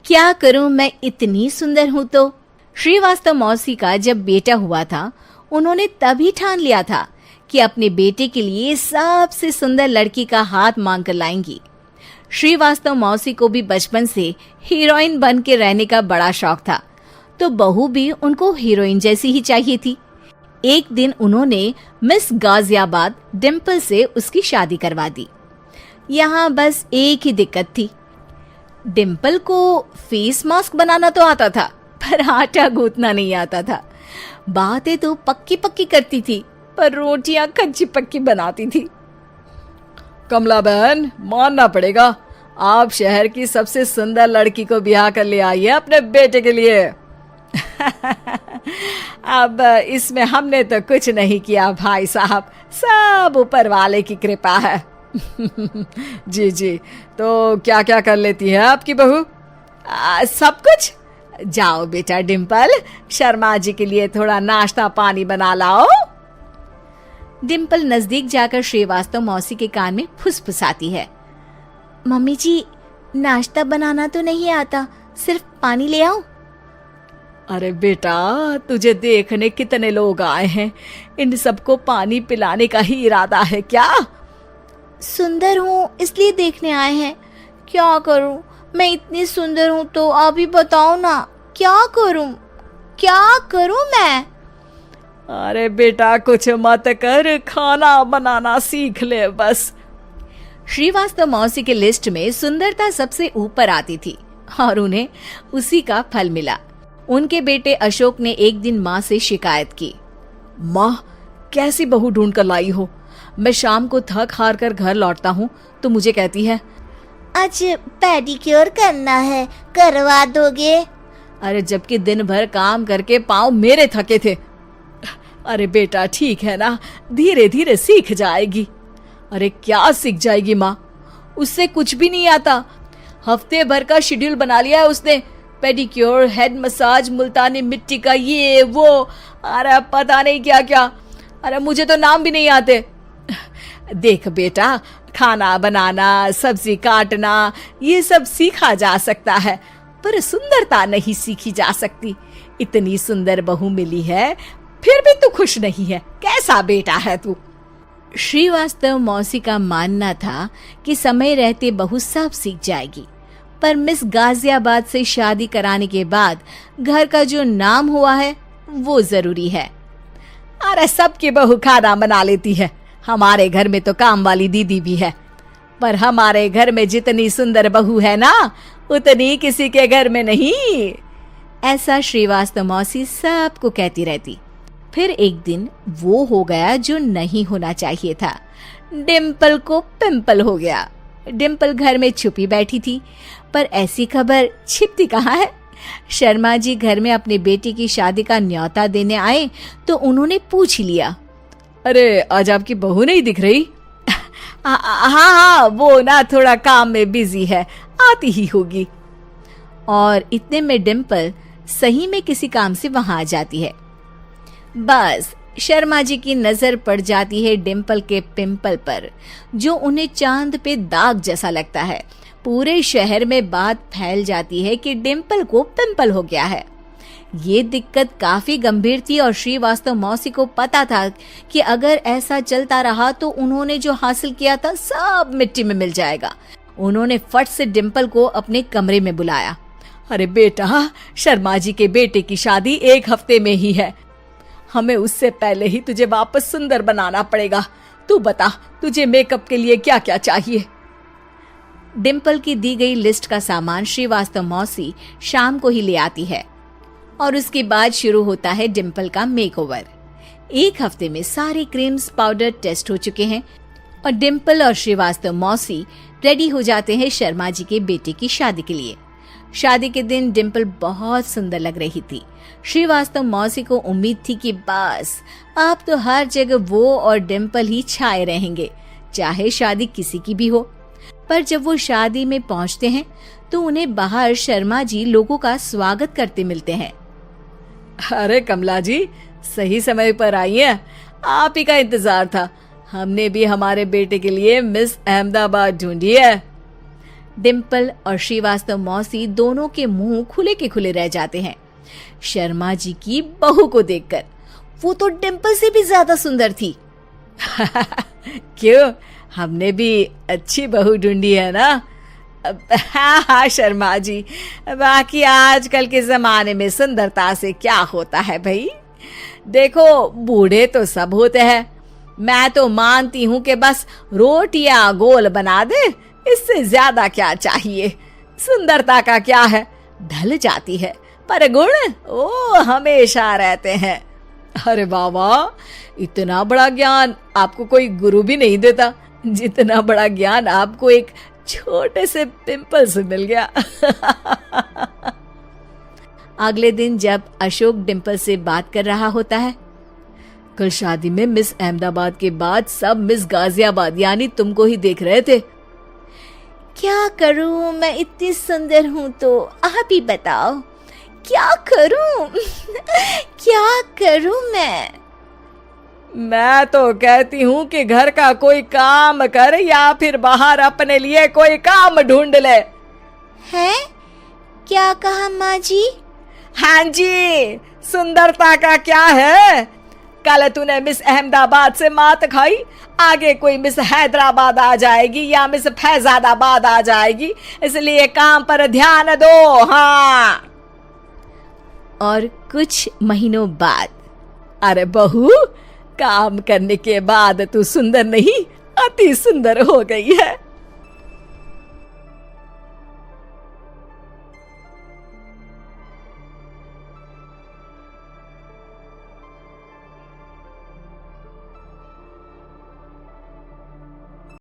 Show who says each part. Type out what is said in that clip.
Speaker 1: क्या करूं, मैं इतनी सुंदर हूं तो। श्रीवास्तव मौसी का जब बेटा हुआ था, उन्होंने तभी ठान लिया था कि अपने बेटे के लिए सबसे सुंदर लड़की का हाथ मांग कर लाएंगी। श्रीवास्तव मौसी को भी बचपन से हीरोइन बन के रहने का बड़ा शौक था, तो बहू भी उनको हीरोइन जैसी ही चाहिए थी। एक दिन उन्होंने मिस गाजियाबाद डिम्पल से उसकी शादी करवा दी। यहाँ बस एक ही दिक्कत थी, डिम्पल को फेस मास्क बनाना तो आता था, पर आटा गूंथना नहीं आता था। बातें तो पक्की पक्की करती थी, पर रोटियां कच्ची पक्की बनाती थी।
Speaker 2: कमला बहन, मानना पड़ेगा, आप शहर की सबसे सुंदर लड़की को ब्याह कर ले आई है अपने बेटे के लिए।
Speaker 1: अब इसमें हमने तो कुछ नहीं किया भाई साहब, सब ऊपर वाले की कृपा है।
Speaker 2: जी जी, तो क्या क्या कर लेती है आपकी बहू?
Speaker 1: सब कुछ। जाओ बेटा डिम्पल, शर्मा जी के लिए थोड़ा नाश्ता पानी बना लाओ। डिम्पल नजदीक जाकर श्रीवास्तव मौसी के कान में फुसफुसाती है। मम्मी जी, नाश्ता बनाना तो नहीं आता, सिर्फ पानी ले आओ।
Speaker 2: अरे बेटा, तुझे देखने कितने लोग आए हैं, इन सबको पानी पिलाने का ही इरादा है क्या?
Speaker 1: सुंदर हूँ इसलिए देखने आए हैं। क्या करूँ, मैं इतनी सुंदर हूँ तो आप ही बताओ ना, क्या करूँ मैं?
Speaker 2: अरे बेटा, कुछ मत कर, खाना बनाना सीख ले बस।
Speaker 1: श्रीवास्तव मौसी के लिस्ट में सुंदरता सबसे ऊपर आती थी और उन्हें उसी का फल मिला। उनके बेटे अशोक ने एक दिन माँ से शिकायत की।
Speaker 2: माँ, कैसी बहू ढूंढ कर लाई हो? मैं शाम को थक हार कर घर लौटता हूँ तो मुझे कहती है,
Speaker 1: आज पेडिक्योर करना है, करवा दोगे?
Speaker 2: अरे जबकि दिन भर काम करके पाँव मेरे थके थे। अरे बेटा, ठीक है ना, धीरे धीरे सीख जाएगी। अरे क्या सीख जाएगी माँ, उससे कुछ भी नहीं आता। हफ्ते भर का शेड्यूल बना लिया है उसने, पेडिक्योर, हेड मसाज, मुल्तानी मिट्टी का ये वो, अरे पता नहीं क्या क्या। अरे मुझे तो नाम भी नहीं आते। देख बेटा, खाना बनाना, सब्जी काटना, ये सब सीखा जा सकता है, पर सुंदरता नहीं सीखी जा सकती। इतनी सुंदर बहू मिली है, फिर भी तू खुश नहीं है, कैसा बेटा है तू? श्रीवास्तव मौसी का मानना था कि समय रहते बहू सब सीख जाएगी, पर मिस गाजियाबाद से शादी कराने के बाद घर का जो नाम हुआ है वो जरूरी है। अरे सबकी बहू खाना बना लेती है, हमारे घर में तो काम वाली दीदी भी है, पर हमारे घर में जितनी सुंदर बहू है ना, उतनी किसी के घर में नहीं। ऐसा श्रीवास्तव मौसी सबको कहती रहती। फिर एक दिन वो हो गया जो नहीं होना चाहिए था, डिम्पल को पिंपल हो गया। डिम्पल घर में छुपी बैठी थी, पर ऐसी खबर छिपती कहाँ है। शर्मा जी घर में अपने बेटी की शादी का न्योता देने आए तो उन्होंने पूछ लिया, अरे आज आपकी बहू नहीं दिख रही?
Speaker 1: हाँ, वो ना थोड़ा काम में बिजी है, आती ही होगी। और इतने में डिम्पल सही में किसी काम से वहां आ जाती है। बस शर्मा जी की नजर पड़ जाती है डिम्पल के पिंपल पर, जो उन्हें चांद पे दाग जैसा लगता है। पूरे शहर में बात फैल जाती है कि डिम्पल को पिंपल हो गया है। ये दिक्कत काफी गंभीर थी और श्रीवास्तव मौसी को पता था कि अगर ऐसा चलता रहा तो उन्होंने जो हासिल किया था सब मिट्टी में मिल जाएगा। उन्होंने फट से डिम्पल को अपने कमरे में बुलाया।
Speaker 2: अरे बेटा, शर्मा जी के बेटे की शादी 1 हफ्ते में ही है, हमें उससे पहले ही तुझे वापस सुंदर बनाना पड़ेगा। तू बता, तुझे मेकअप के लिए क्या क्या चाहिए?
Speaker 1: डिम्पल की दी गई लिस्ट का सामान श्रीवास्तव मौसी शाम को ही ले आती है और उसके बाद शुरू होता है डिम्पल का मेकओवर। 1 हफ्ते में सारे क्रीम्स पाउडर टेस्ट हो चुके हैं और डिम्पल और श्रीवास्तव मौसी रेडी हो जाते हैं शर्मा जी के बेटे की शादी के लिए। शादी के दिन डिम्पल बहुत सुंदर लग रही थी। श्रीवास्तव मौसी को उम्मीद थी कि बस अब तो हर जगह वो और डिम्पल ही छाए रहेंगे, चाहे शादी किसी की भी हो। पर जब वो शादी में पहुंचते हैं तो उन्हें बाहर शर्मा जी लोगों का स्वागत करते मिलते हैं।
Speaker 2: अरे कमला जी, सही समय पर आई हैं, आप ही का इंतजार था। हमने भी हमारे बेटे के लिए मिस अहमदाबाद ढूंढी है।
Speaker 1: डिम्पल और श्रीवास्तव मौसी दोनों के मुंह खुले के खुले रह जाते हैं शर्मा जी की बहू को देखकर। वो तो डिम्पल से भी ज्यादा सुंदर थी।
Speaker 2: क्यों, हमने भी अच्छी बहू ढूंढी है ना? हाँ हाँ शर्मा जी, बाकी आजकल के जमाने में सुंदरता से क्या होता है भाई। देखो, बूढ़े तो सब होते हैं, मैं तो मानती हूँ कि बस रोटियां गोल बना दे, इससे ज्यादा क्या चाहिए। सुंदरता का क्या है, ढल जाती है, पर गुण ओ हमेशा रहते हैं। अरे बाबा, इतना बड़ा ज्ञान आपको कोई गुरु भी नहीं देता जितना बड़ा ज्ञान आपको एक छोटे से पिंपल से मिल गया।
Speaker 1: अगले दिन जब अशोक डिम्पल से बात कर रहा होता है,
Speaker 2: कल शादी में मिस अहमदाबाद के बाद सब मिस गाजियाबाद यानी तुमको ही देख रहे थे।
Speaker 1: क्या करूं, मैं इतनी सुंदर हूं तो आप ही बताओ क्या करूं। क्या करूं
Speaker 2: मैं तो कहती हूँ कि घर का कोई काम कर या फिर बाहर अपने लिए कोई काम ढूंढ ले।
Speaker 1: है? क्या कहा माँ जी?
Speaker 2: हाँ जी, सुंदरता का क्या है। कल तूने मिस अहमदाबाद से मात खाई, आगे कोई मिस हैदराबाद आ जाएगी या मिस फैजादाबाद आ जाएगी, इसलिए काम पर ध्यान दो। हाँ।
Speaker 1: और कुछ महीनों बाद,
Speaker 2: अरे बहू, काम करने के बाद तू सुंदर नहीं, अति सुंदर हो गई है।